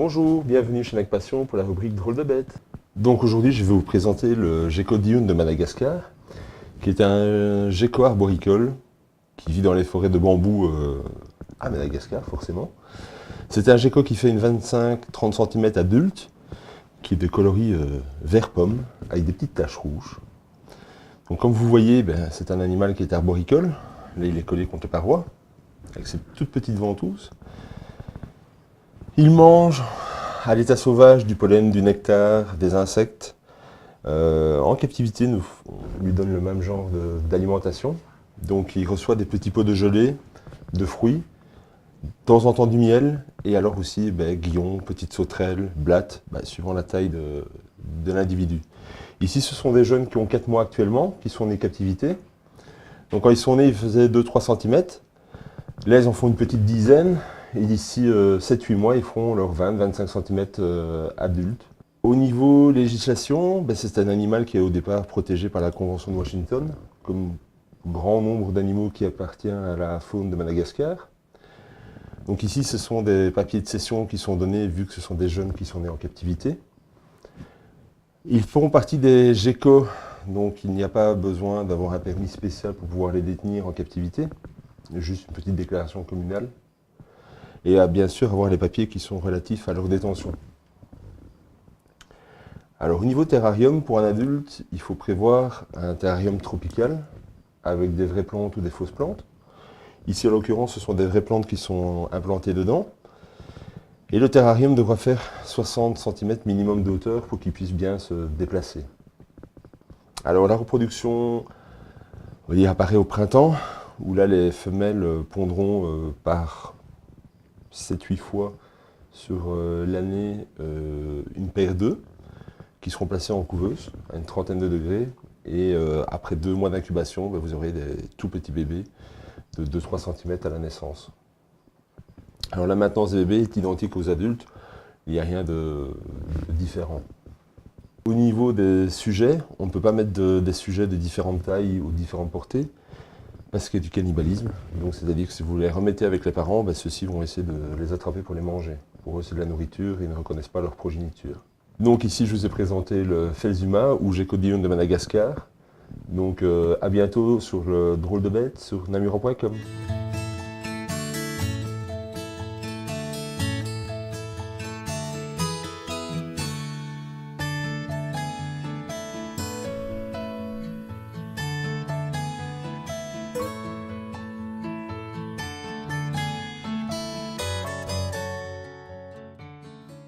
Bonjour, bienvenue chez NACPassion pour la rubrique Drôle de bête. Donc aujourd'hui je vais vous présenter le gecko dioun de Madagascar, qui est un gecko arboricole qui vit dans les forêts de bambou à Madagascar forcément. C'est un gecko qui fait une 25-30 cm adulte, qui est de coloris vert pomme, avec des petites taches rouges. Donc comme vous voyez, c'est un animal qui est arboricole. Là il est collé contre les parois, avec ses toutes petites ventouses. Il mange à l'état sauvage du pollen, du nectar, des insectes. En captivité, on lui donne le même genre d'alimentation. Donc il reçoit des petits pots de gelée, de fruits, de temps en temps du miel, et alors aussi guillons, petites sauterelles, blattes, suivant la taille de l'individu. Ici, ce sont des jeunes qui ont 4 mois actuellement, qui sont nés captivité. Donc quand ils sont nés, ils faisaient 2-3 cm. Là, ils en font une petite dizaine. Et d'ici 7-8 mois, ils feront leurs 20-25 cm adultes. Au niveau législation, c'est un animal qui est au départ protégé par la Convention de Washington, comme grand nombre d'animaux qui appartiennent à la faune de Madagascar. Donc ici, ce sont des papiers de cession qui sont donnés, vu que ce sont des jeunes qui sont nés en captivité. Ils font partie des geckos, donc il n'y a pas besoin d'avoir un permis spécial pour pouvoir les détenir en captivité. Juste une petite déclaration communale. Et à bien sûr avoir les papiers qui sont relatifs à leur détention. Alors au niveau terrarium, pour un adulte, il faut prévoir un terrarium tropical avec des vraies plantes ou des fausses plantes. Ici en l'occurrence, ce sont des vraies plantes qui sont implantées dedans. Et le terrarium devra faire 60 cm minimum de hauteur pour qu'il puisse bien se déplacer. Alors la reproduction, on va dire, apparaît au printemps, où là les femelles pondront par 7-8 fois sur l'année une paire d'œufs qui seront placés en couveuse à une trentaine de degrés. Et après 2 mois d'incubation, vous aurez des tout petits bébés de 2-3 cm à la naissance. Alors la maintenance des bébés est identique aux adultes, il n'y a rien de différent. Au niveau des sujets, on ne peut pas mettre des sujets de différentes tailles ou différentes portées, parce qu'il y a du cannibalisme. Donc c'est-à-dire que si vous les remettez avec les parents, ceux-ci vont essayer de les attraper pour les manger. Pour eux c'est de la nourriture, ils ne reconnaissent pas leur progéniture. Donc ici je vous ai présenté le Phelsuma ou gecko dioun de Madagascar. Donc à bientôt sur le Drôle de bête sur namura.com.